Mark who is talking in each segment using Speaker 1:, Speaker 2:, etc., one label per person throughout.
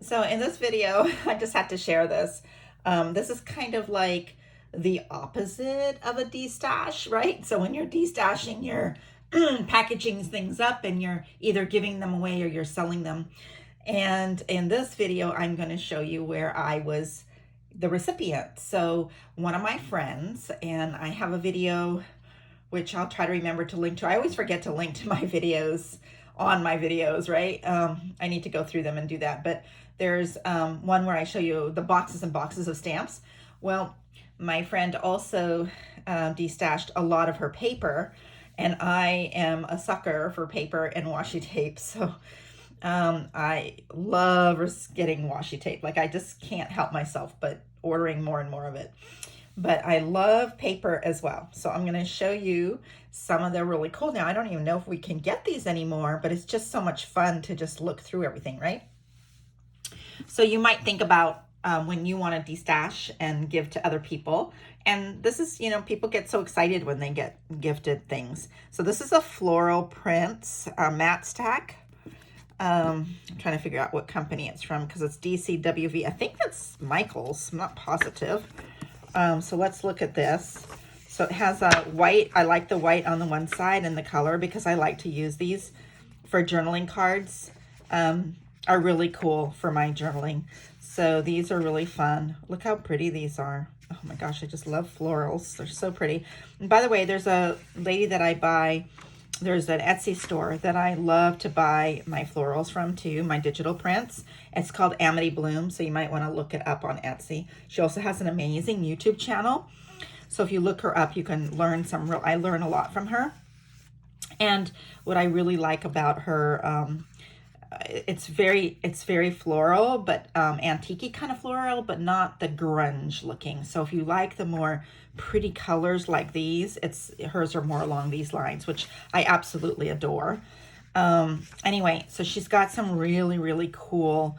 Speaker 1: So in this video, I just had to share this. This is kind of like the opposite of a destash, right? So when you're destashing, you're packaging things up and you're either giving them away or you're selling them. And in this video, I'm going to show you where I was the recipient. So one of my friends, and I have a video which I'll try to remember to link to. I always forget to link to my videos on my videos, right? I need to go through them and do that. But there's one where I show you the boxes and boxes of stamps. Well, my friend also destashed a lot of her paper, and I am a sucker for paper and washi tape. So I love getting washi tape. Like, I just can't help myself but ordering more and more of it. But I love paper as well. So I'm going to show you some of the really cool. Now, I don't even know if we can get these anymore, but it's just so much fun to just look through everything, right? So you might think about when you want to destash and give to other people. And this is, you know, people get so excited when they get gifted things. So this is a floral prints matte stack. I'm trying to figure out what company it's from because it's DCWV. I think that's Michael's. I'm not positive. So let's look at this. So it has a white. I like the white on the one side and the color because I like to use these for journaling cards. Are really cool for my journaling. So these are really fun. Look how pretty these are. Oh my gosh, I just love florals. They're so pretty. And by the way, there's a lady that I buy. There's an Etsy store that I love to buy my florals from too, my digital prints. It's called Amity Bloom, so you might want to look it up on Etsy. She also has an amazing YouTube channel. So if you look her up, you can learn I learn a lot from her. And what I really like about her, it's very floral, but antique kind of floral, but not the grunge looking. So if you like the more pretty colors like these, hers are more along these lines, which I absolutely adore. Anyway, so she's got some really cool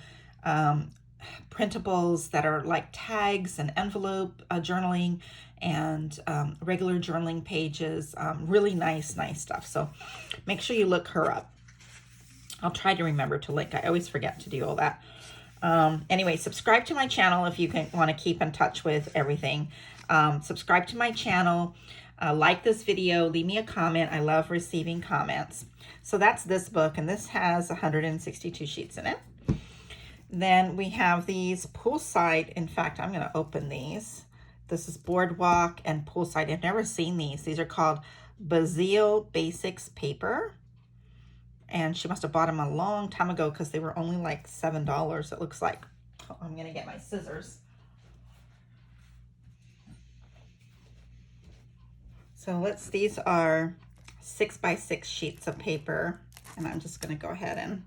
Speaker 1: printables that are like tags and envelope journaling and regular journaling pages. Really nice stuff. So make sure you look her up. I'll try to remember to link. I always forget to do all that. Anyway, subscribe to my channel if you want to keep in touch with everything. Subscribe to my channel. Like this video. Leave me a comment. I love receiving comments. So that's this book, and this has 162 sheets in it. Then we have these poolside. In fact, I'm going to open these. This is Boardwalk and Poolside. I've never seen these. These are called Bazille Basics Paper. And she must have bought them a long time ago because they were only like $7, it looks like. Oh, I'm going to get my scissors. So these are 6x6 sheets of paper. And I'm just going to go ahead and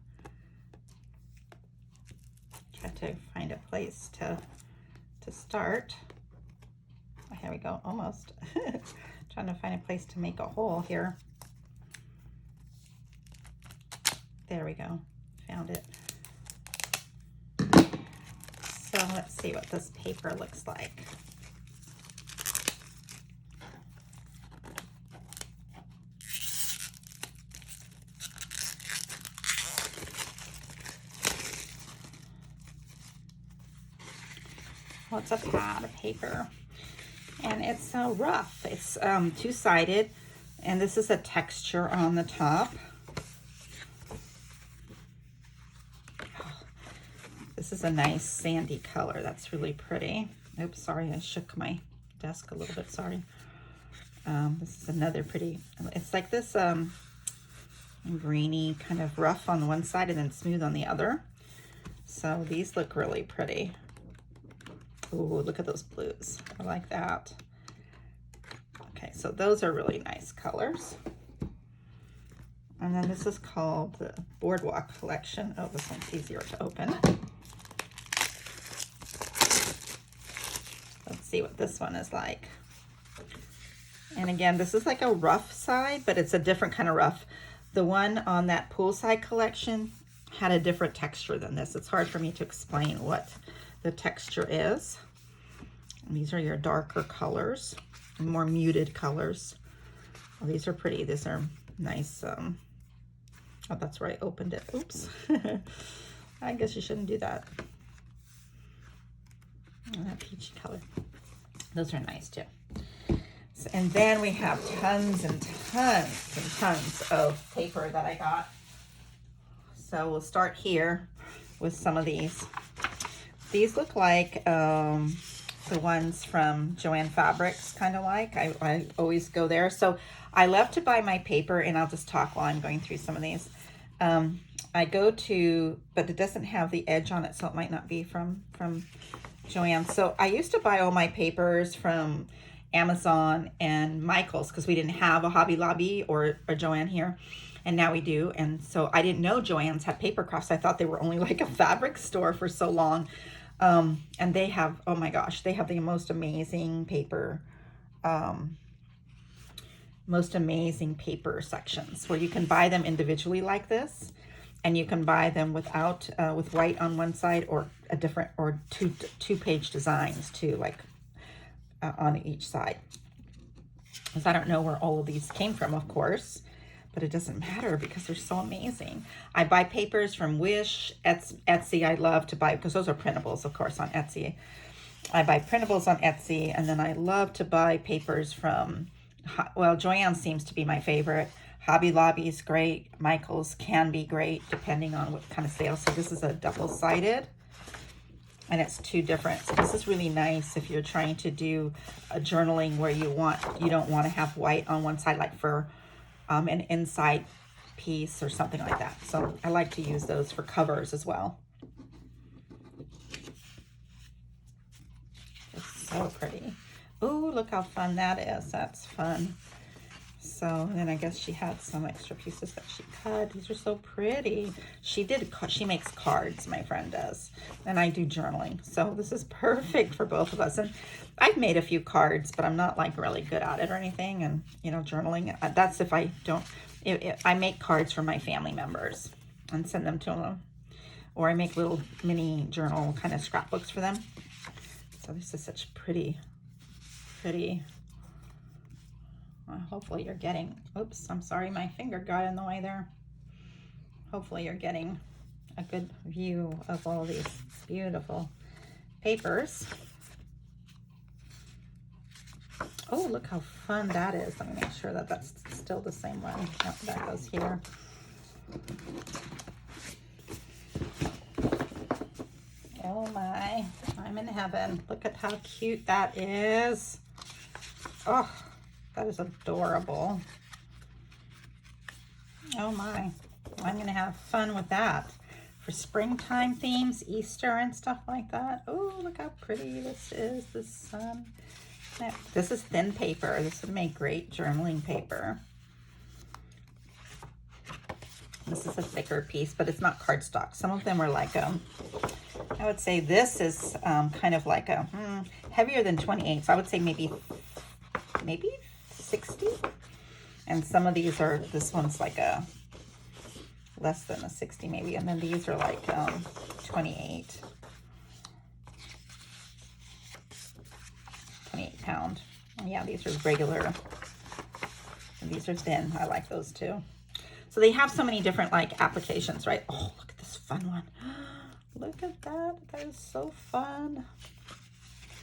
Speaker 1: try to find a place to start. Oh, here we go, almost. Trying to find a place to make a hole here. There we go, found it. So let's see what this paper looks like. Well, it's a pad of paper, and it's rough. It's two-sided, and this is a texture on the top. This is a nice sandy color. That's really pretty. Oops, sorry, I shook my desk a little bit, sorry. This is another pretty, it's like this greeny kind of rough on one side and then smooth on the other. So these look really pretty. Ooh, look at those blues. I like that. Okay, so those are really nice colors. And then this is called the Boardwalk Collection. Oh, this one's easier to open. Let's see what this one is like. And again, this is like a rough side, but it's a different kind of rough. The one on that poolside collection had a different texture than this. It's hard for me to explain what the texture is. And these are your darker colors, more muted colors. Well, these are pretty. These are nice. Oh, that's where I opened it. Oops. I guess you shouldn't do that. And that peachy color. Those are nice too. So, and then we have tons and tons and tons of paper that I got. So we'll start here with some of these. These look like the ones from Joann Fabrics, kind of like. I always go there. So I love to buy my paper, and I'll just talk while I'm going through some of these. I go to, but it doesn't have the edge on it, so it might not be from Joann. So I used to buy all my papers from Amazon and Michael's because we didn't have a Hobby Lobby or a Joann here, and now we do. And so I didn't know Joann's had paper crafts. I thought they were only like a fabric store for so long. And they have, oh my gosh, they have the most amazing paper, sections where you can buy them individually like this, and you can buy them without, with white on one side or a different, or two-page designs too, like on each side. Because I don't know where all of these came from, of course, but it doesn't matter because they're so amazing. I buy papers from Wish, Etsy. I love to buy, because those are printables, of course, on Etsy. I buy printables on Etsy, and then I love to buy papers from, well, Joann seems to be my favorite. Hobby Lobby is great. Michael's can be great depending on what kind of sale. So this is a double-sided, and it's two different. So this is really nice if you're trying to do a journaling where you don't want to have white on one side, like for an inside piece or something like that. So I like to use those for covers as well. It's so pretty. Oh, look how fun that is. That's fun. So then I guess she had some extra pieces that she cut. These are so pretty. She makes cards, my friend does. And I do journaling. So this is perfect for both of us. And I've made a few cards, but I'm not like really good at it or anything. And, you know, journaling, that's if I don't, I make cards for my family members and send them to them. Or I make little mini journal kind of scrapbooks for them. So this is such pretty. Hopefully you're getting, oops, I'm sorry, my finger got in the way there. Hopefully you're getting a good view of all these beautiful papers. Oh, look how fun that is. Let me make sure that that's still the same one. Yep, that goes here. Oh my, I'm in heaven. Look at how cute that is. Oh, that is adorable. Oh my, I'm gonna have fun with that for springtime themes, Easter and stuff like that. Oh, look how pretty this is, the sun. This is thin paper. This would make great journaling paper. This is a thicker piece, but it's not cardstock. Some of them are like, I would say this is kind of like a, heavier than 28. So I would say maybe 60. And some of these are, this one's like a less than a 60 maybe. And then these are like 28 pound. And yeah, these are regular. And these are thin. I like those too. So they have so many different like applications, right? Oh, look at this fun one. Look at that. That is so fun.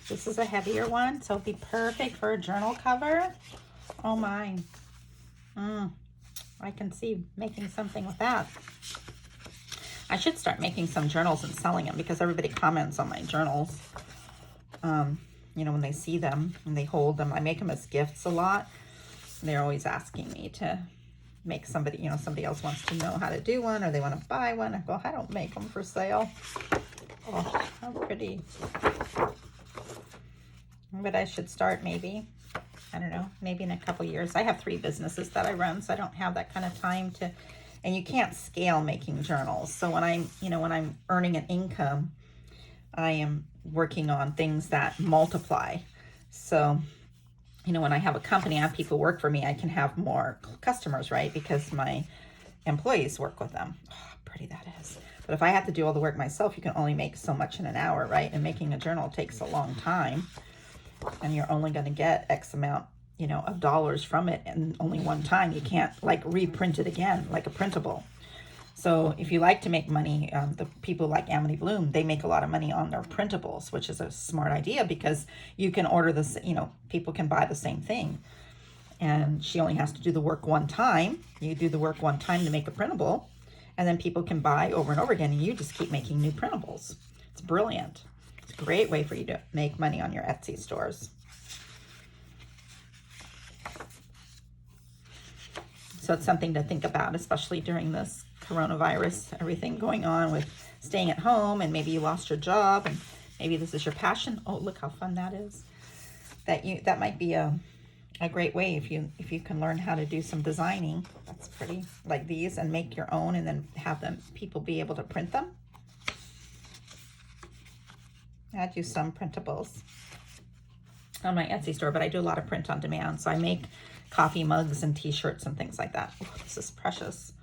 Speaker 1: This is a heavier one, so it'll be perfect for a journal cover. Oh my. I can see making something with that. I should start making some journals and selling them because everybody comments on my journals. You know, when they see them and they hold them, I make them as gifts a lot. They're always asking me to make somebody, you know, somebody else wants to know how to do one or they want to buy one. I go, I don't make them for sale. Oh, how pretty. But I should start maybe, I don't know, maybe in a couple years. I have 3 businesses that I run, so I don't have that kind of time to, and you can't scale making journals. So when I'm, you know, when I'm earning an income, I am working on things that multiply. So, you know, when I have a company, I have people work for me, I can have more customers, right? Because my employees work with them. Oh, how pretty that is. But if I have to do all the work myself, you can only make so much in an hour, right? And making a journal takes a long time. And you're only going to get X amount, you know, of dollars from it in only one time. You can't like reprint it again, like a printable. So if you like to make money, the people like Amity Bloom, they make a lot of money on their printables, which is a smart idea because you can order this, you know, people can buy the same thing. And she only has to do the work one time. You do the work one time to make a printable, and then people can buy over and over again, and you just keep making new printables. It's brilliant. It's a great way for you to make money on your Etsy stores. So it's something to think about, especially during this coronavirus, everything going on with staying at home, and maybe you lost your job, and maybe this is your passion. Oh, look how fun that is. That might be a great way if you can learn how to do some designing. That's pretty, like these, and make your own, and then have people be able to print them. I do some printables on my Etsy store, but I do a lot of print on demand. So I make coffee mugs and t-shirts and things like that. Oh, this is precious.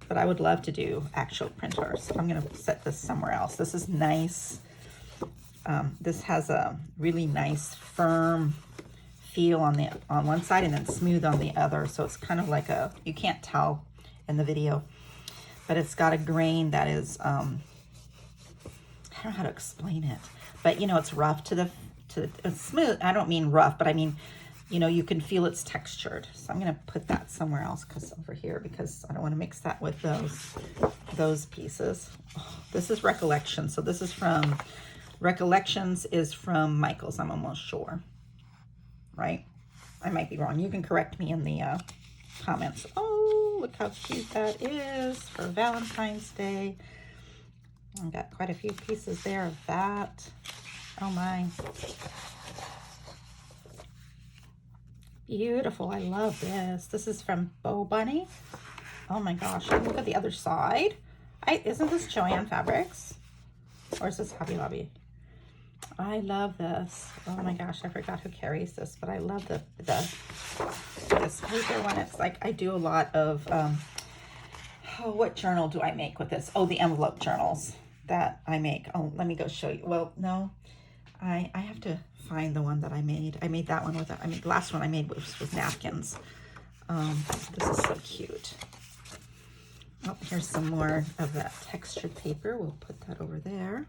Speaker 1: But I would love to do actual printers. I'm going to set this somewhere else. This is nice. This has a really nice firm feel on one side and then smooth on the other. So it's kind of like you can't tell in the video, but it's got a grain that is, I don't know how to explain it, but you know, it's rough it's smooth. I don't mean rough, but I mean, you know, you can feel it's textured. So I'm going to put that somewhere else over here because I don't want to mix that with those pieces. Oh, this is Recollection. So this is from Recollections is from Michaels, I'm almost sure. Right? I might be wrong. You can correct me in the comments. Oh, look how cute that is for Valentine's Day. I've got quite a few pieces there of that. Oh my. Beautiful. I love this. This is from Bow Bunny. Oh my gosh. Look at the other side. Isn't this Joanne Fabrics? Or is this Hobby Lobby? I love this. Oh my gosh, I forgot who carries this, but I love this paper one. It's like I do a lot of, what journal do I make with this? Oh, the envelope journals that I make. Oh, let me go show you. Well, no, I have to find the one that I made. I made that one with, the last one I made was with napkins. This is so cute. Oh, here's some more of that textured paper. We'll put that over there.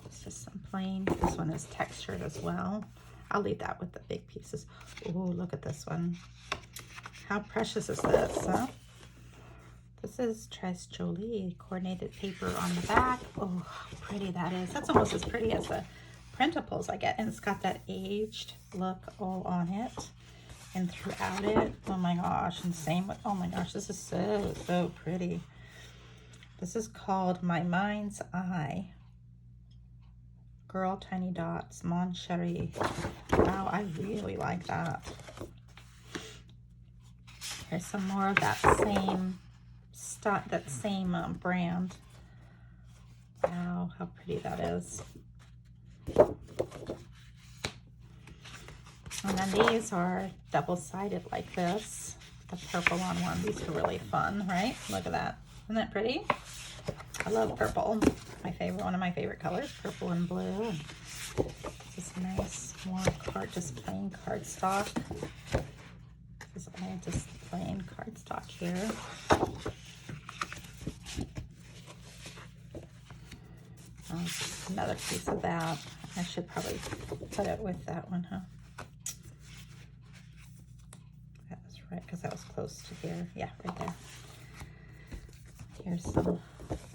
Speaker 1: This is some plain. This one is textured as well. I'll leave that with the big pieces. Oh, look at this one. How precious is this, huh? This is Tres Jolie coordinated paper on the back. Oh, how pretty that is. That's almost as pretty as the printables I get. And it's got that aged look all on it and throughout it. Oh my gosh. And same with, oh my gosh, this is so pretty. This is called My Mind's Eye. Girl Tiny Dots, Mon Cherie. Wow, I really like that. Here's some more of that same brand. Wow, how pretty that is. And then these are double-sided like this. The purple on one. These are really fun, right? Look at that. Isn't that pretty? I love purple. One of my favorite colors, purple and blue. This is nice, more just plain cardstock. This is all just plain cardstock here. Another piece of that. I should probably put it with that one, huh? That was right, because that was close to here. Yeah, right there. Here's some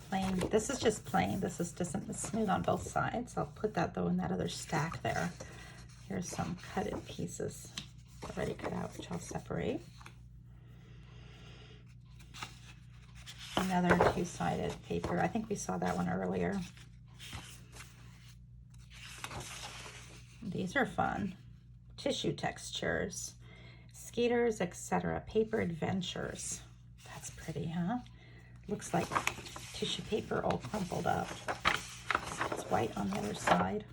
Speaker 1: plain. This is just plain. This is just smooth on both sides. I'll put that though in that other stack there. Here's some cutted pieces already cut out, which I'll separate. Another two-sided paper. I think we saw that one earlier. These are fun. Tissue textures, skaters, etc. Paper adventures. That's pretty, huh? Looks like tissue paper all crumpled up. It's white on the other side.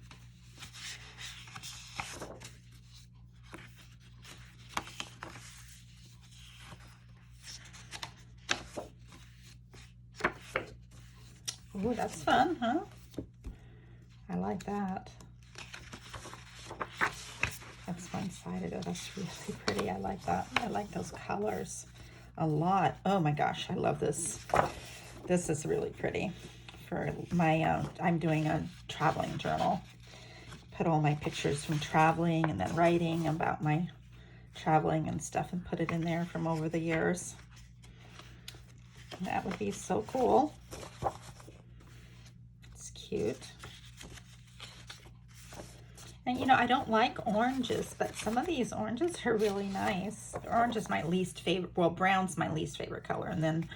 Speaker 1: Oh, that's fun, huh? I like that. That's one-sided. Oh, that's really pretty. I like that. I like those colors. a lot. Oh my gosh, I love this. This is really pretty. For my, I'm doing a traveling journal. Put all my pictures from traveling and then writing about my traveling and stuff and put it in there from over the years. That would be so cool. It's cute. And you know, I don't like oranges, but some of these oranges are really nice. Orange is my least favorite. Well, brown's my least favorite color, and then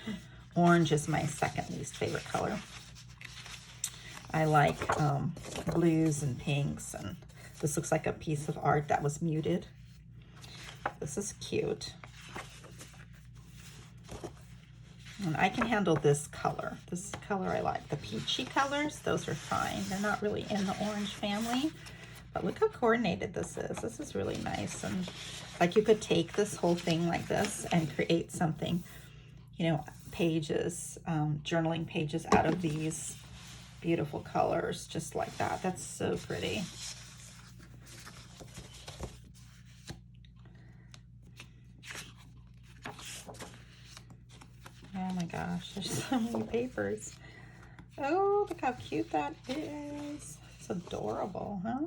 Speaker 1: orange is my second least favorite color. I like blues and pinks, and this looks like a piece of art that was muted. This is cute. And I can handle this color. This color I like. The peachy colors, those are fine. They're not really in the orange family. But look how coordinated this is. This is really nice. And like you could take this whole thing like this and create something, you know, pages, journaling pages out of these beautiful colors, just like that. That's so pretty. Oh my gosh, there's so many papers. Oh, look how cute that is. It's adorable, huh?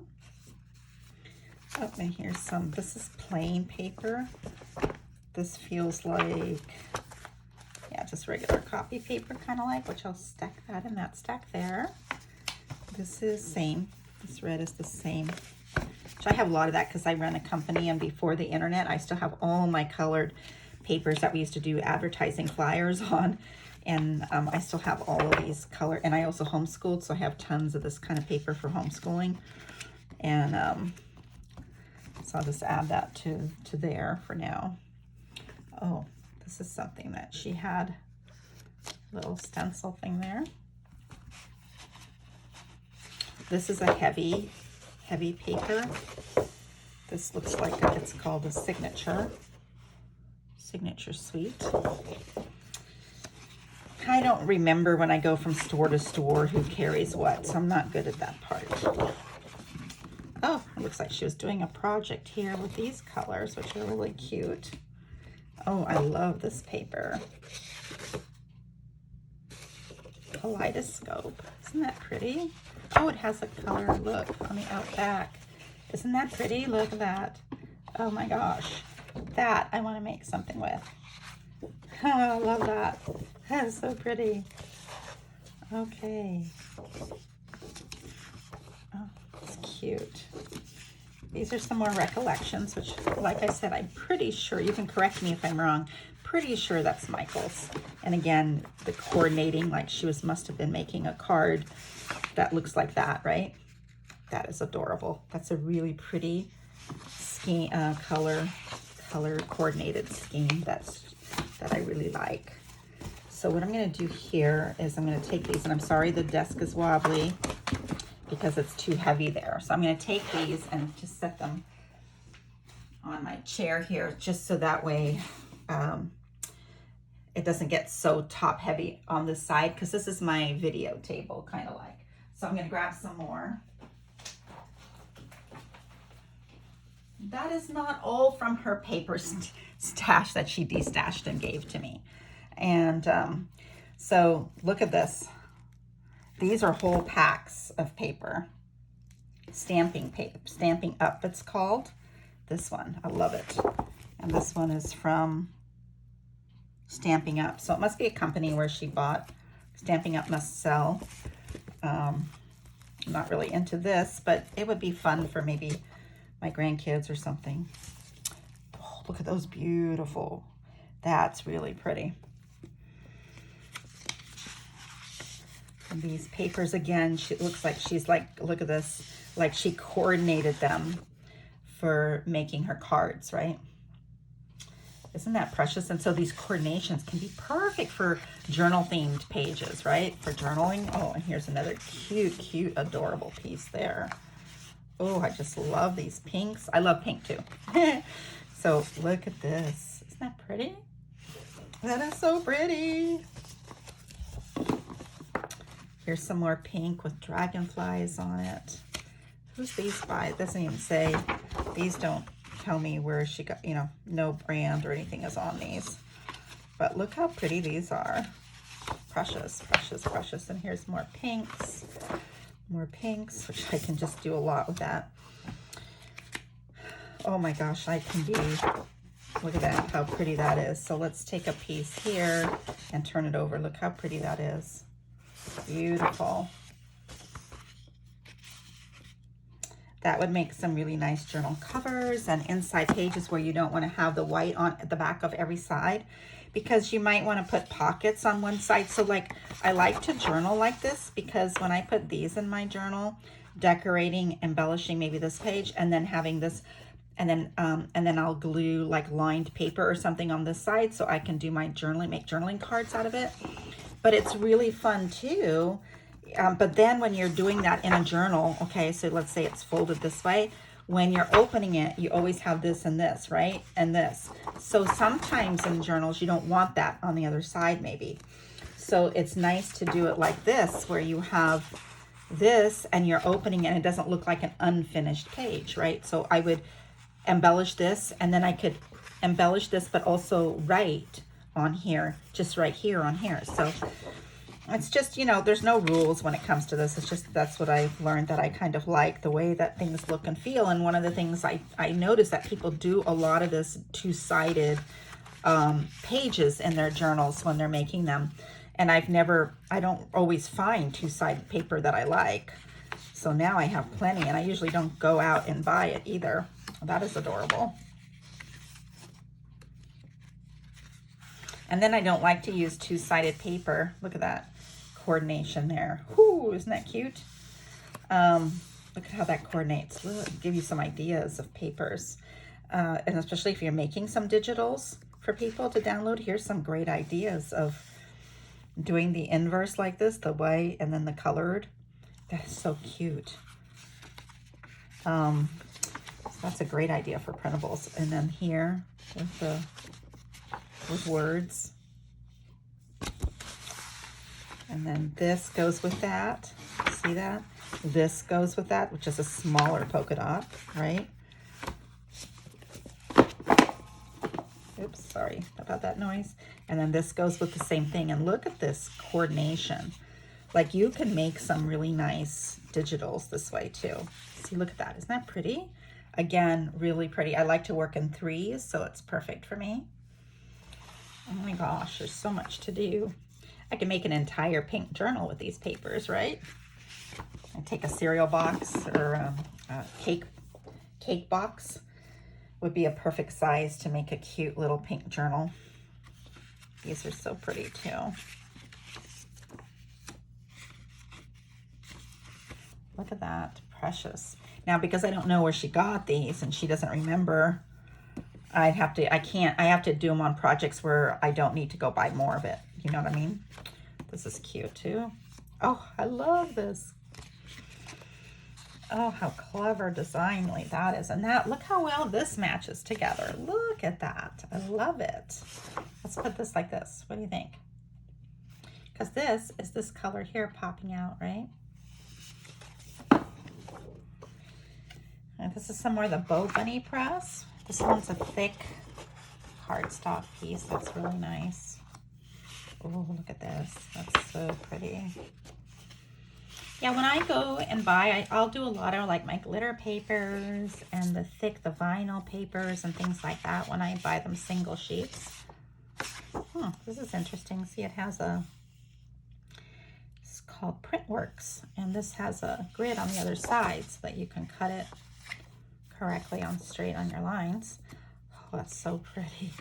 Speaker 1: Oh, and here's some, this is plain paper. This feels like, yeah, just regular copy paper, kind of like, which I'll stack that in that stack there. This is same. This red is the same. Which I have a lot of that because I run a company, and before the internet, I still have all my colored papers that we used to do advertising flyers on. And I still have all of these color, and I also homeschooled, so I have tons of this kind of paper for homeschooling. And so I'll just add that to there for now. Oh, this is something that she had, little stencil thing there. This is a heavy paper. This looks like it's called a signature suite. I don't remember when I go from store to store who carries what, so I'm not good at that part. Oh, it looks like she was doing a project here with these colors, which are really cute. Oh, I love this paper. Kaleidoscope. Isn't that pretty? Oh, it has a color look on the out back. Isn't that pretty? Look at that. Oh my gosh. That I want to make something with. Oh, I love that. That is so pretty. Okay. Oh, it's cute. These are some more recollections, which, like I said, I'm pretty sure, you can correct me if I'm wrong, pretty sure that's Michael's. And again, the coordinating, like she must have been making a card that looks like that, right? That is adorable. That's a really pretty scheme, color coordinated scheme that I really like. So what I'm going to do here is I'm going to take these, and I'm sorry the desk is wobbly because it's too heavy there. So I'm going to take these and just set them on my chair here, just so that way it doesn't get so top heavy on this side, because this is my video table, kind of like. So I'm going to grab some more. That is not all from her paper stash that she destashed and gave to me. And so look at this. These are whole packs of paper. Stamping Up, it's called. This one, I love it. And this one is from Stamping Up. So it must be a company where she bought. Stamping Up must sell. I'm not really into this, but it would be fun for maybe my grandkids or something. Oh, look at those beautiful. That's really pretty. And these papers again, it looks like she's like, look at this, like she coordinated them for making her cards, right? Isn't that precious? And so these coordinations can be perfect for journal themed pages, right? For journaling. Oh, and here's another cute, adorable piece there. Oh, I just love these pinks. I love pink too. So look at this. Isn't that pretty? That is so pretty. Here's some more pink with dragonflies on it. Who's these by? It doesn't even say. These don't tell me where she got, you know, no brand or anything is on these. But look how pretty these are. Precious, precious, precious. And here's more pinks, which I can just do a lot with that. Oh my gosh, I can be, look at that, how pretty that is. So let's take a piece here and turn it over. Look how pretty that is. Beautiful. That would make some really nice journal covers and inside pages where you don't want to have the white on the back of every side, because you might want to put pockets on one side. So like, I like to journal like this because when I put these in my journal, decorating, embellishing maybe this page, and then having this, and then I'll glue like lined paper or something on this side so I can do my journaling, make journaling cards out of it. But it's really fun too. But then when you're doing that in a journal, okay, so let's say it's folded this way, when you're opening it, you always have this and this, right? And this. So sometimes in journals, you don't want that on the other side maybe. So it's nice to do it like this, where you have this and you're opening it and it doesn't look like an unfinished page, right? So I would embellish this, and then I could embellish this, but also write on here, just right here on here. So it's just, you know, there's no rules when it comes to this. It's just, that's what I've learned, that I kind of like the way that things look and feel. And one of the things I noticed that people do a lot of this two-sided pages in their journals when they're making them. And I don't always find two-sided paper that I like. So now I have plenty, and I usually don't go out and buy it either. That is adorable. And then I don't like to use two-sided paper. Look at that coordination there. Whoo, isn't that cute? Look at how that coordinates. Look, give you some ideas of papers. And especially if you're making some digitals for people to download, here's some great ideas of doing the inverse like this, the white and then the colored. That is so cute. So that's a great idea for printables. And then here with words. And then this goes with that. See that? This goes with that, which is a smaller polka dot, right? Oops, sorry about that noise. And then this goes with the same thing. And look at this coordination. Like, you can make some really nice digitals this way too. See, look at that. Isn't that pretty? Again, really pretty. I like to work in threes, so it's perfect for me. Oh my gosh, there's so much to do. I can make an entire pink journal with these papers, right? I take a cereal box or a cake box. Would be a perfect size to make a cute little pink journal. These are so pretty too. Look at that, precious. Now, because I don't know where she got these and she doesn't remember, I have to do them on projects where I don't need to go buy more of it. You know what I mean? This is cute too. Oh, I love this. Oh, how clever designly that is. And that, look how well this matches together. Look at that. I love it. Let's put this like this. What do you think? Because this is this color here popping out, right? And this is somewhere the Bow Bunny press. This one's a thick cardstock piece. That's really nice. Oh, look at this. That's so pretty. Yeah, when I go and buy, I'll do a lot of like my glitter papers and the vinyl papers and things like that when I buy them single sheets. This is interesting. See, it has it's called Printworks, and this has a grid on the other side so that you can cut it correctly straight on your lines. Oh, that's so pretty.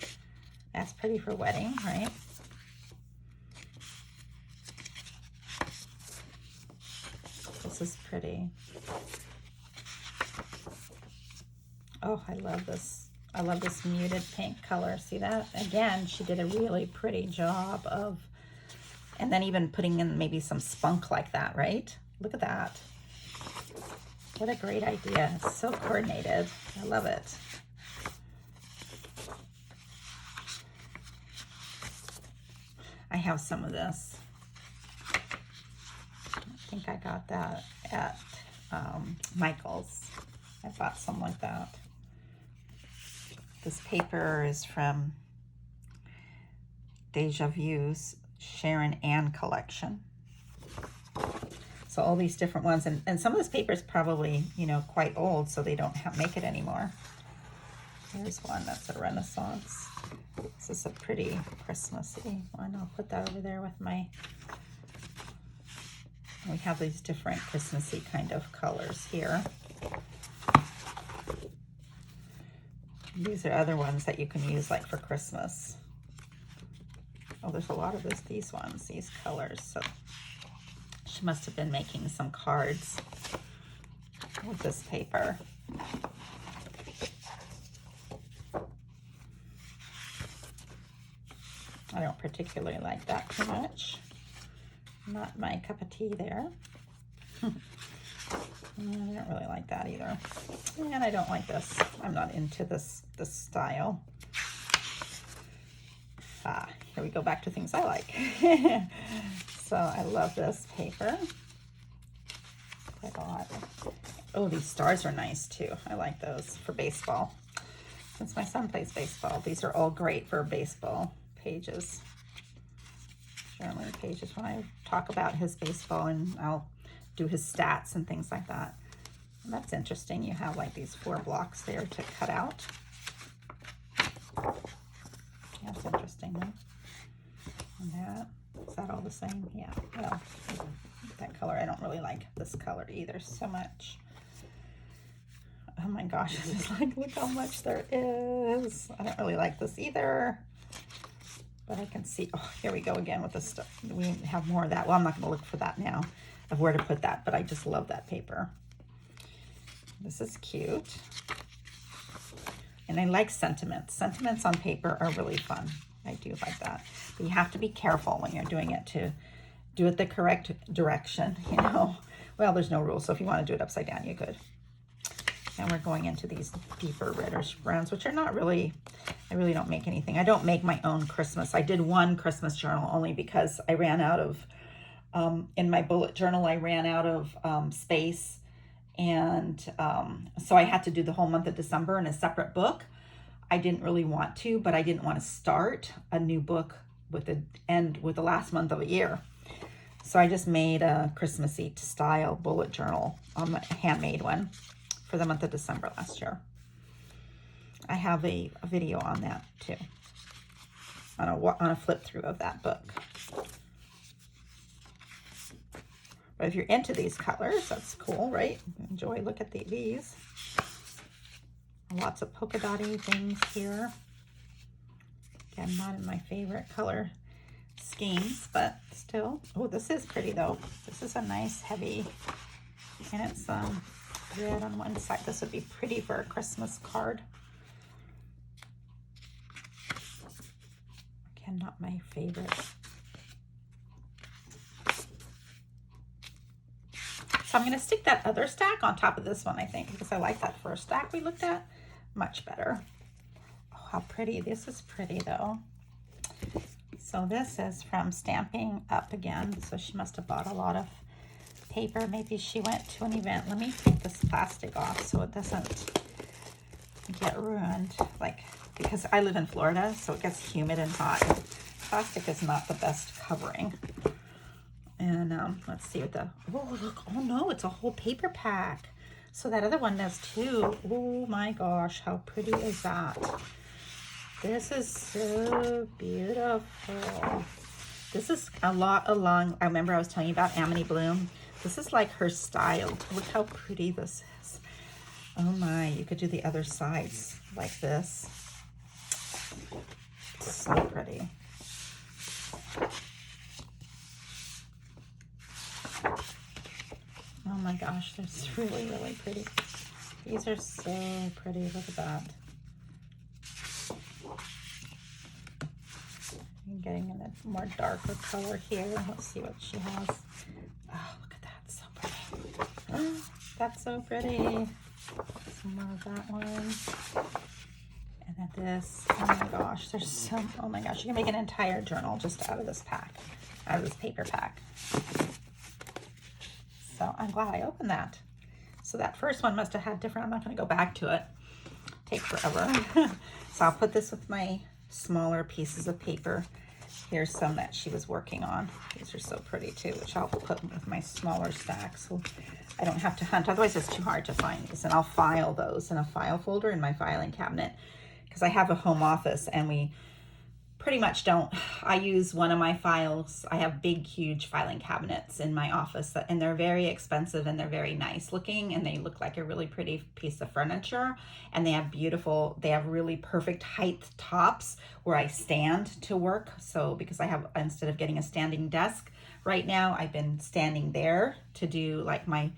Speaker 1: That's pretty for wedding, right? This is pretty. Oh, I love this. I love this muted pink color. See that? Again, she did a really pretty job of, and then even putting in maybe some spunk like that, right? Look at that. What a great idea. It's so coordinated. I love it. I have some of this. I think I got that at Michael's. I bought some like that. This paper is from Deja Vu's Sharon Ann collection. So all these different ones, and some of this paper is probably, you know, quite old, so they don't make it anymore. Here's one that's a Renaissance. This is a pretty Christmassy one. I'll put that over there with my, we have these different Christmassy kind of colors here. These are other ones that you can use like for Christmas. Oh, there's a lot of these ones, these colors. So she must have been making some cards with this paper. I don't particularly like that too much. Not my cup of tea there. I don't really like that either. And I don't like this. I'm not into this style. Here we go back to things I like. So I love this paper quite a lot. Oh, these stars are nice too. I like those for baseball. Since my son plays baseball, these are all great for baseball pages. Journaling pages when I talk about his baseball, and I'll do his stats and things like that. And that's interesting. You have like these 4 blocks there to cut out. That's interesting, huh? And that, is that all the same? Yeah, well, that color, I don't really like this color either so much. Oh my gosh, this is like, look how much there is. I don't really like this either. But I can see, oh, here we go again with the stuff. We have more of that. Well, I'm not gonna look for that now, of where to put that, but I just love that paper. This is cute. And I like sentiments. Sentiments on paper are really fun. I do like that. But you have to be careful when you're doing it to do it the correct direction, you know. Well, there's no rule, so if you want to do it upside down, you could. And we're going into these deeper reddish browns, which are not really, I really don't make anything. I don't make my own Christmas. I did one Christmas journal only because I ran out of, in my bullet journal, I ran out of space. And so I had to do the whole month of December in a separate book. I didn't really want to, but I didn't want to start a new book with the last month of a year. So I just made a Christmassy style bullet journal, a handmade one for the month of December last year. I have a video on that too, on a flip through of that book. But if you're into these colors, that's cool, right? Enjoy, look at these. Lots of polka dotty things here. Again, not in my favorite color schemes, but still. Oh, this is pretty though. This is a nice heavy, and it's red on one side. This would be pretty for a Christmas card. Again, not my favorite. So I'm going to stick that other stack on top of this one, I think, because I like that first stack we looked at much better. Oh, how pretty. This is pretty, though. So this is from Stamping Up again. So she must have bought a lot of paper. Maybe she went to an event. Let me take this plastic off so it doesn't get ruined. Like, because I live in Florida, so it gets humid and hot. Plastic is not the best covering. And let's see what the, oh look, oh no, it's a whole paper pack. So that other one does too. Oh my gosh, how pretty is that? This is so beautiful. This is a lot along, I remember I was telling you about Amity Bloom. This is like her style. Look how pretty this is. Oh my, you could do the other sides like this. So pretty. Oh my gosh, that's really, really pretty. These are so pretty. Look at that. I'm getting in a more darker color here. Let's see what she has. Oh, look at that. So pretty. Oh, that's so pretty. Some more of that one. And then this. Oh my gosh, there's some. Oh my gosh, you can make an entire journal just out of this pack, out of this paper pack. So I'm glad I opened that. So that first one must have had different, I'm not going to go back to it. Take forever. So I'll put this with my smaller pieces of paper Here's some that she was working on. These are so pretty too, which I'll put with my smaller stacks. So I don't have to hunt, otherwise it's too hard to find these. And I'll file those in a file folder in my filing cabinet because I have a home office and we pretty much don't. I use one of my files. I have big, huge filing cabinets in my office, and they're very expensive and they're very nice looking, and they look like a really pretty piece of furniture. And they have really perfect height tops where I stand to work. So because I have, instead of getting a standing desk right now, I've been standing there to do like my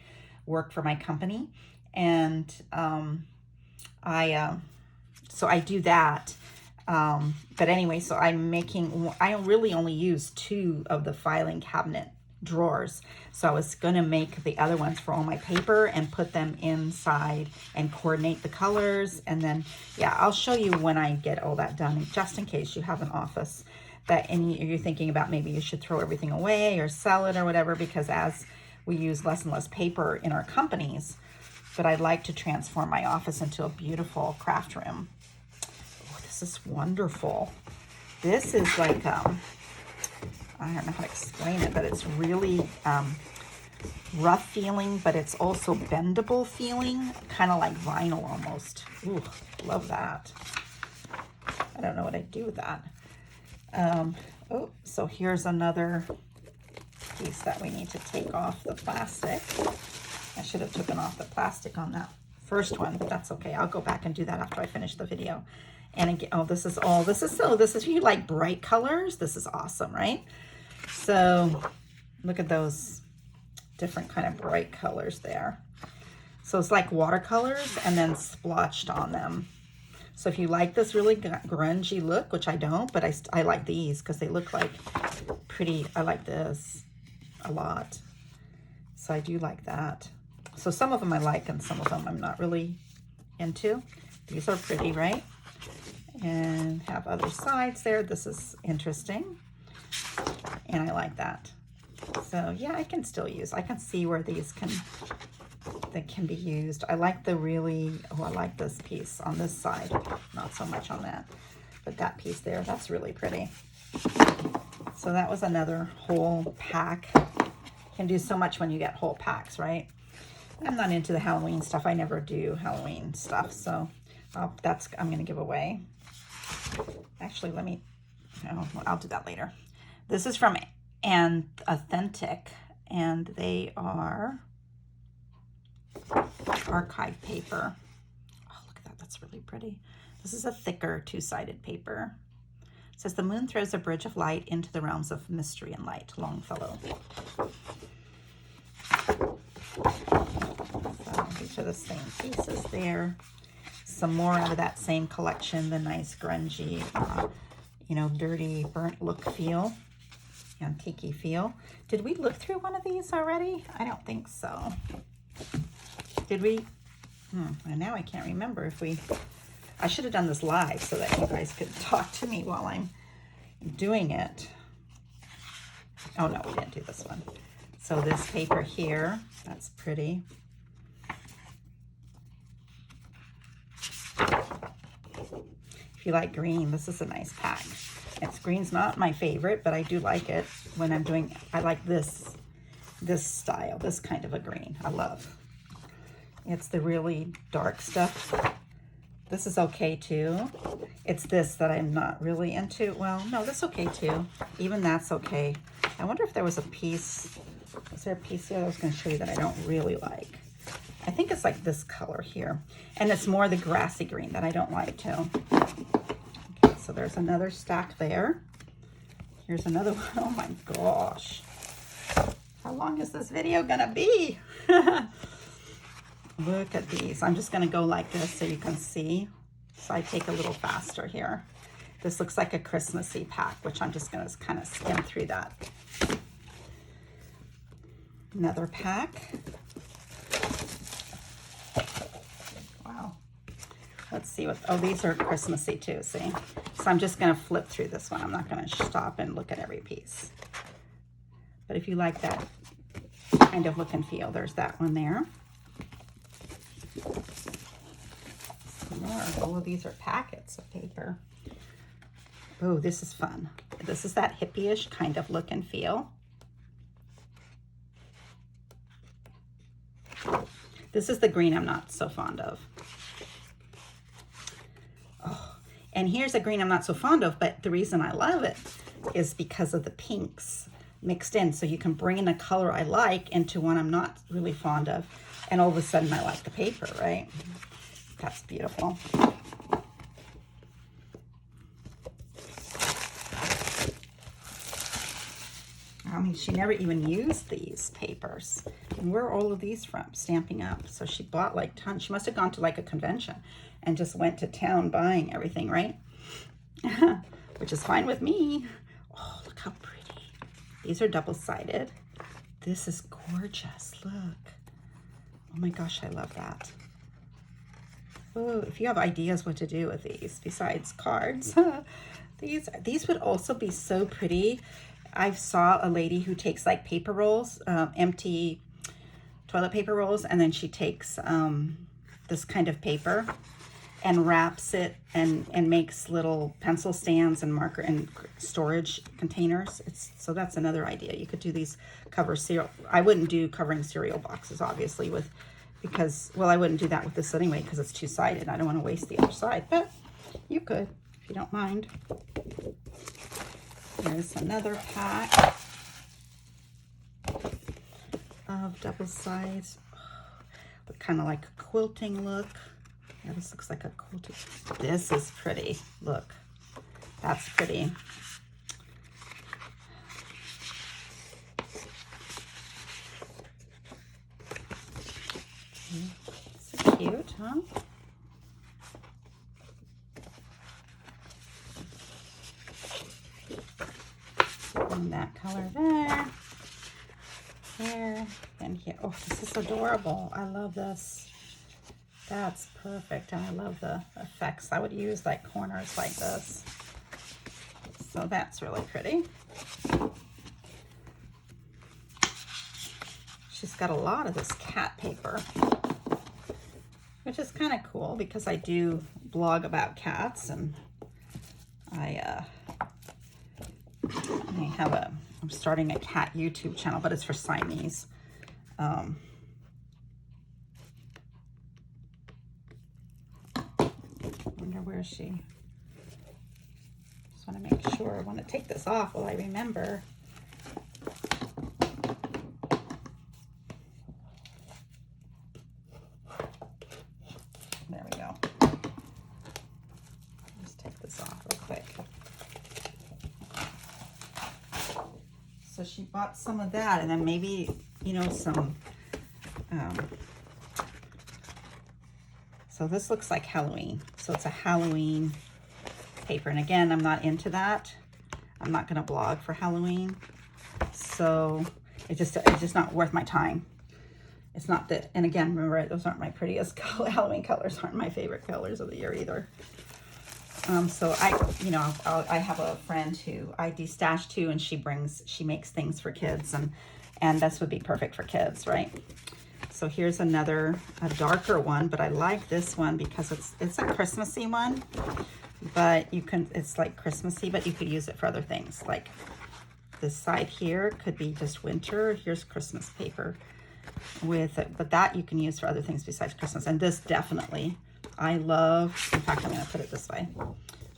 Speaker 1: work for my company. And so I do that. But anyway, so I really only use 2 of the filing cabinet drawers. So I was going to make the other ones for all my paper and put them inside and coordinate the colors. And then, yeah, I'll show you when I get all that done, just in case you have an office and you're thinking about maybe you should throw everything away or sell it or whatever, because as we use less and less paper in our companies, but I'd like to transform my office into a beautiful craft room. This is wonderful. This is like, I don't know how to explain it, but it's really rough feeling, but it's also bendable feeling, kind of like vinyl almost. Ooh, love that. I don't know what I'd do with that. Oh, so here's another piece that we need to take off the plastic. I should have taken off the plastic on that first one, but that's okay. I'll go back and do that after I finish the video. And again, this is if you like bright colors, this is awesome, right? So look at those different kind of bright colors there. So it's like watercolors and then splotched on them. So if you like this really grungy look, which I don't, but I like these because they look like pretty. I like this a lot. So I do like that. So some of them I like and some of them I'm not really into. These are pretty, right? And have other sides there. This is interesting. And I like that. So yeah, I can see where these can be used. I like I like this piece on this side. Not so much on that. But that piece there, that's really pretty. So that was another whole pack. You can do so much when you get whole packs, right? I'm not into the Halloween stuff. I never do Halloween stuff. So I'm going to give away. Actually, I'll do that later. This is from Authentic, and they are archive paper. Oh, look at that. That's really pretty. This is a thicker 2-sided paper. It says, the moon throws a bridge of light into the realms of mystery and light. Longfellow. So these are the same pieces there. Some more out of that same collection, the nice grungy, dirty, burnt look feel, antique feel. Did we look through one of these already? I don't think so. Did we? And now I can't remember if I should have done this live so that you guys could talk to me while I'm doing it. Oh no, we didn't do this one. So this paper here, that's pretty. If you like green, this is a nice pack. Green's not my favorite, but I do like it when I like this style, this kind of a green. I love. It's the really dark stuff. This is okay too. It's this that I'm not really into. Well, no, that's okay too. Even that's okay. I wonder if there was a piece. Was there a piece here I was going to show you that I don't really like? I think it's like this color here. And it's more the grassy green that I don't like too. Okay, so there's another stack there. Here's another one. Oh my gosh. How long is this video gonna be? Look at these. I'm just gonna go like this so you can see. So I take a little faster here. This looks like a Christmassy pack, which I'm just gonna kind of skim through that. Another pack. Wow. Let's see these are Christmassy too, see? So I'm just gonna flip through this one. I'm not gonna stop and look at every piece. But if you like that kind of look and feel, there's that one there. Some more. All of these are packets of paper. Oh, this is fun. this is that hippie-ish kind of look and feel. This is the green I'm not so fond of. Oh, and here's a green I'm not so fond of, but the reason I love it is because of the pinks mixed in. So you can bring in a color I like into one I'm not really fond of, and all of a sudden I like the paper, right? That's beautiful. I mean, she never even used these papers. And where are all of these from? Stamping Up. So she bought like tons. She must have gone to like a convention and just went to town buying everything, right? Which is fine with me. Oh, look how pretty. These are double-sided. This is gorgeous. Look. Oh my gosh, I love that. Oh, if you have ideas what to do with these besides cards, these would also be so pretty. I saw a lady who takes like paper rolls, empty toilet paper rolls, and then she takes this kind of paper and wraps it and makes little pencil stands and marker and storage containers. So that's another idea. You could do these cover cereal. I wouldn't do covering cereal boxes, obviously, because I wouldn't do that with this anyway because it's two-sided. I don't want to waste the other side, but you could if you don't mind. Here's another pack of double sides. But kind of like a quilting look. Yeah, this looks like a quilting. This is pretty. Look, that's pretty. So cute, huh? And that color there, here, and here. Oh, this is adorable. I love this. That's perfect, and I love the effects. I would use like corners like this. So that's really pretty. She's got a lot of this cat paper, which is kind of cool because I do blog about cats, and I'm starting a cat YouTube channel, but it's for Siamese. I wonder where she, just want to make sure, I want to take this off while I remember. There we go. Just take this off real quick. So she bought some of that, and then maybe, you know, some, so this looks like Halloween. So it's a Halloween paper. And again, I'm not into that. I'm not going to blog for Halloween. So it's just not worth my time. It's not that, and again, remember, those aren't my prettiest color. Halloween colors aren't my favorite colors of the year either. So I have a friend who I destash to, and she makes things for kids, and this would be perfect for kids, right? So here's a darker one, but I like this one because it's a Christmassy one, but it's like Christmassy, but you could use it for other things. Like this side here could be just winter. Here's Christmas paper with it, but that you can use for other things besides Christmas. And this definitely, I love, in fact, I'm going to put it this way.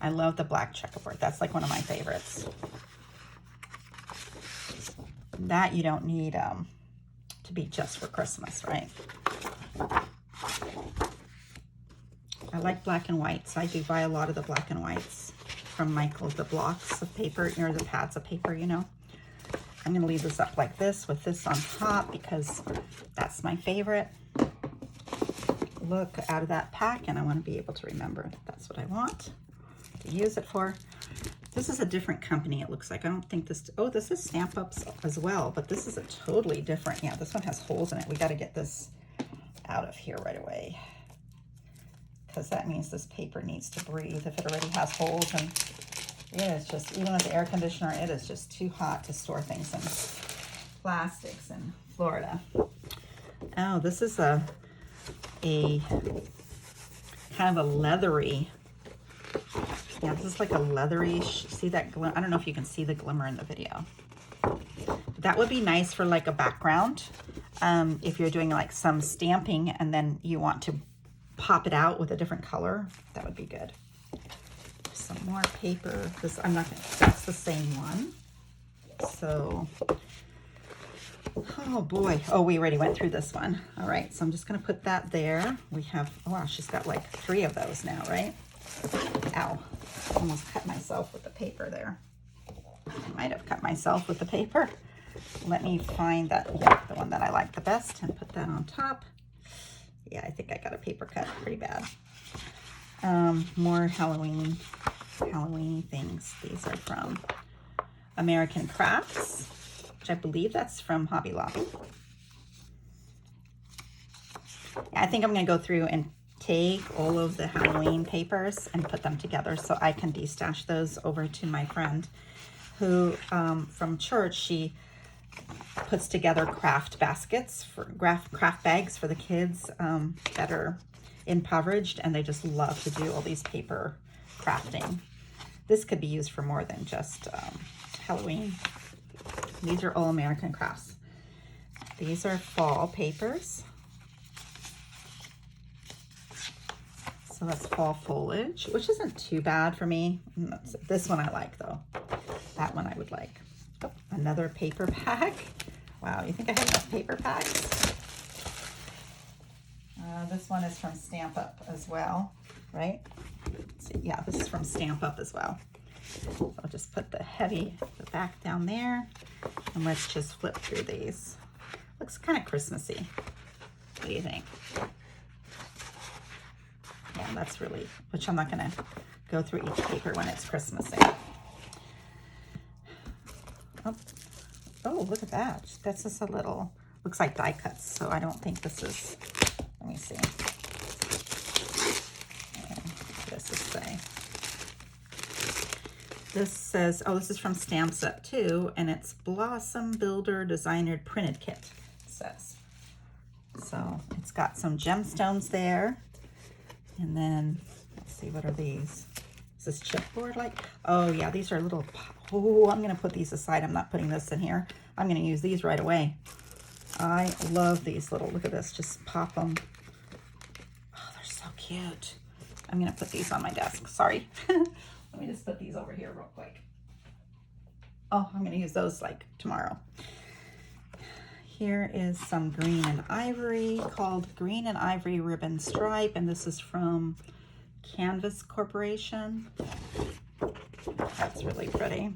Speaker 1: I love the black checkerboard. That's like one of my favorites. That you don't need to be just for Christmas, right? I like black and whites. I do buy a lot of the black and whites from Michael's, the blocks of paper, or the pads of paper, you know. I'm going to leave this up like this with this on top because that's my favorite look out of that pack, and I want to be able to remember that's what I want to use it for. This is a different company, it looks like. I don't think this, oh, this is Stamp Ups as well, but this is a totally different, yeah, this one has holes in it. We got to get this out of here right away because that means this paper needs to breathe if it already has holes, and it is just, even with the air conditioner, it is just too hot to store things in plastics in Florida. Oh, this is a kind of a leathery Yeah, this is like a leathery, see that glimmer? I don't know if you can see the glimmer in the video. That would be nice for like a background. If you're doing like some stamping and then you want to pop it out with a different color, that would be good. Some more paper. This, I'm not gonna, that's the same one. So, oh boy. Oh, we already went through this one. All right, so I'm just gonna put that there. We have, oh wow, she's got like 3 of those now, right? Ow, almost cut myself with the paper there. I might have cut myself with the paper. Let me find that, yeah, the one that I like the best and put that on top. Yeah, I think I got a paper cut pretty bad. More Halloween things. These are from American Crafts, which I believe that's from Hobby Lobby. Yeah, I think I'm going to go through and take all of the Halloween papers and put them together so I can destash those over to my friend who, from church, she puts together craft baskets, for craft bags for the kids that are impoverished, and they just love to do all these paper crafting. This could be used for more than just Halloween. These are all American Crafts. These are fall papers. So that's fall foliage, which isn't too bad for me. This one I like though. That one I would like. Oh, another paper pack. Wow, you think I have enough paper packs? This one is from Stamp Up as well, right? Let's see. Yeah, this is from Stamp Up as well. So I'll just put the back down there, and let's just flip through these. Looks kind of Christmassy. What do you think? Yeah, that's really, which I'm not gonna go through each paper when it's Christmassy. Oh, look at that. That's just a little, looks like die cuts, so I don't think this is, let me see. What does this say? This says, oh, this is from Stamps Up too, and it's Blossom Builder Designer Printed Kit, it says. So it's got some gemstones there. And then, let's see, what are these? Is this chipboard like? Oh yeah, these are little, oh, I'm gonna put these aside. I'm not putting this in here. I'm gonna use these right away. I love these little, look at this, just pop them. Oh, they're so cute. I'm gonna put these on my desk, sorry. Let me just put these over here real quick. Oh, I'm gonna use those like tomorrow. Here is some green and ivory called Green and Ivory Ribbon Stripe, and this is from Canvas Corporation. That's really pretty.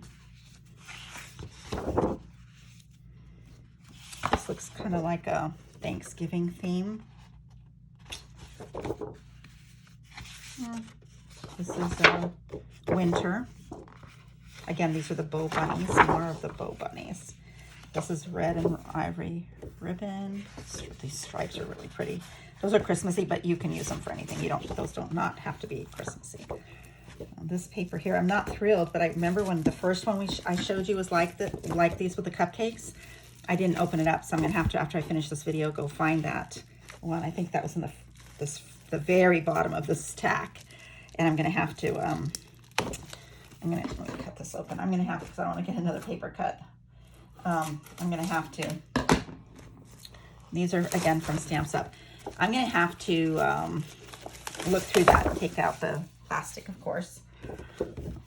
Speaker 1: This looks kind of like a Thanksgiving theme. This is winter. Again, these are the bow bunnies, more of the bow bunnies. This is red and ivory ribbon. These stripes are really pretty. Those are Christmassy, but you can use them for anything. Those don't not have to be Christmassy. This paper here, I'm not thrilled, but I remember when the first one I showed you was like these with the cupcakes. I didn't open it up, so I'm gonna have to, after I finish this video, go find that one. I think that was in the very bottom of this stack, and I'm gonna have to. Let me cut this open. I'm gonna have to, because I don't want to get another paper cut. I'm gonna have to. These are again from Stamps Up. I'm gonna have to look through that and take out the plastic, of course.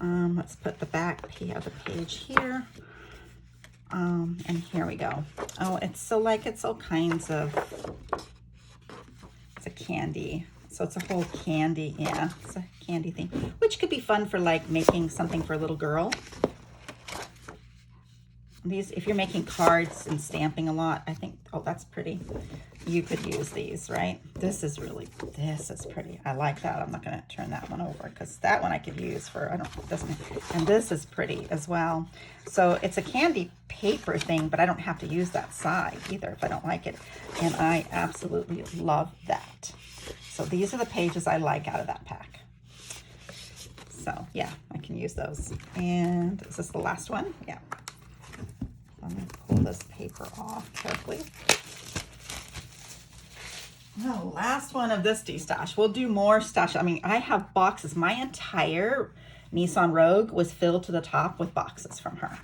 Speaker 1: Let's put the back of the page here. And here we go. Oh, it's all kinds of, it's a candy. So it's a whole candy, yeah, it's a candy thing, which could be fun for like making something for a little girl. These, if you're making cards and stamping a lot, I think, oh, that's pretty. You could use these, right? This is pretty. I like that. I'm not going to turn that one over because that one I could use for, and this is pretty as well. So it's a candy paper thing, but I don't have to use that side either if I don't like it. And I absolutely love that. So these are the pages I like out of that pack. So yeah, I can use those. And is this the last one? Yeah. I'm going to pull this paper off carefully. The last one of this destash. We'll do more stash. I mean, I have boxes. My entire Nissan Rogue was filled to the top with boxes from her.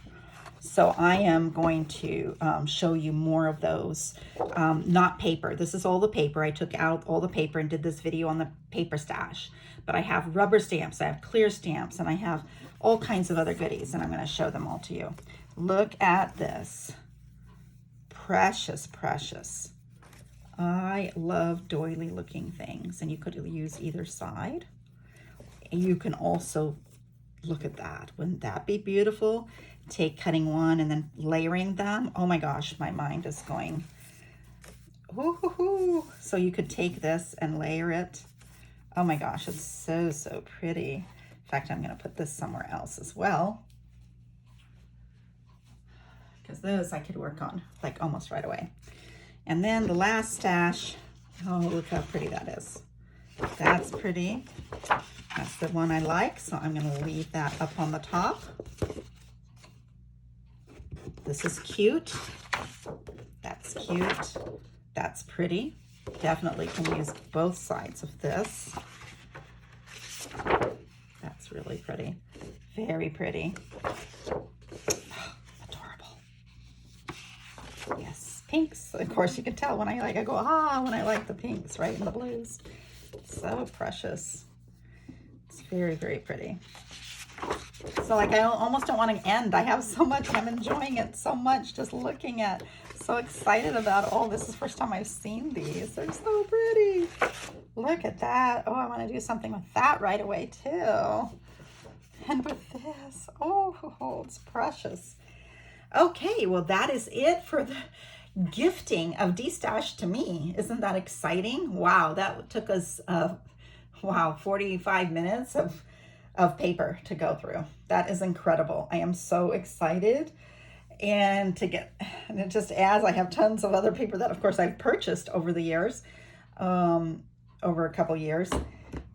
Speaker 1: So I am going to show you more of those, not paper. This is all the paper. I took out all the paper and did this video on the paper stash. But I have rubber stamps, I have clear stamps, and I have all kinds of other goodies, and I'm going to show them all to you. Look at this. Precious, precious. I love doily looking things, and you could use either side. You can also, look at that. Wouldn't that be beautiful? Take cutting one and then layering them. Oh my gosh, my mind is going. Ooh. So you could take this and layer it. Oh my gosh, it's so, so pretty. In fact, I'm going to put this somewhere else as well, because those I could work on like almost right away. And then the last stash, oh, look how pretty that is. That's pretty. That's the one I like, so I'm going to leave that up on the top. This is cute. That's cute. That's pretty. Definitely can use both sides of this. That's really pretty. Very pretty. Oh, adorable. Yes, pinks. Of course, you can tell when I go, when I like the pinks, right? And the blues. So precious. It's very, very pretty. So like, I almost don't want to end. I have so much. I'm enjoying it so much just looking at. So excited about all this. Is the first time I've seen these. They're so pretty. Look at that. Oh, I want to do something with that right away too. And with this. Oh, it's precious. Okay, well that is it for the gifting of Destash to me. Isn't that exciting? Wow, that took us 45 minutes of paper to go through. That is incredible. I am so excited. And it just adds, I have tons of other paper that of course I've purchased over the years, over a couple years.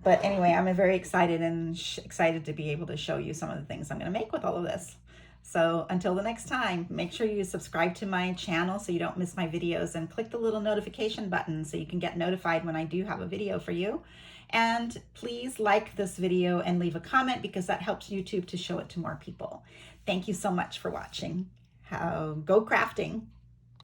Speaker 1: But anyway, I'm very excited and excited to be able to show you some of the things I'm going to make with all of this. So until the next time, make sure you subscribe to my channel so you don't miss my videos, and click the little notification button so you can get notified when I do have a video for you. And please like this video and leave a comment, because that helps YouTube to show it to more people. Thank you so much for watching. Go crafting.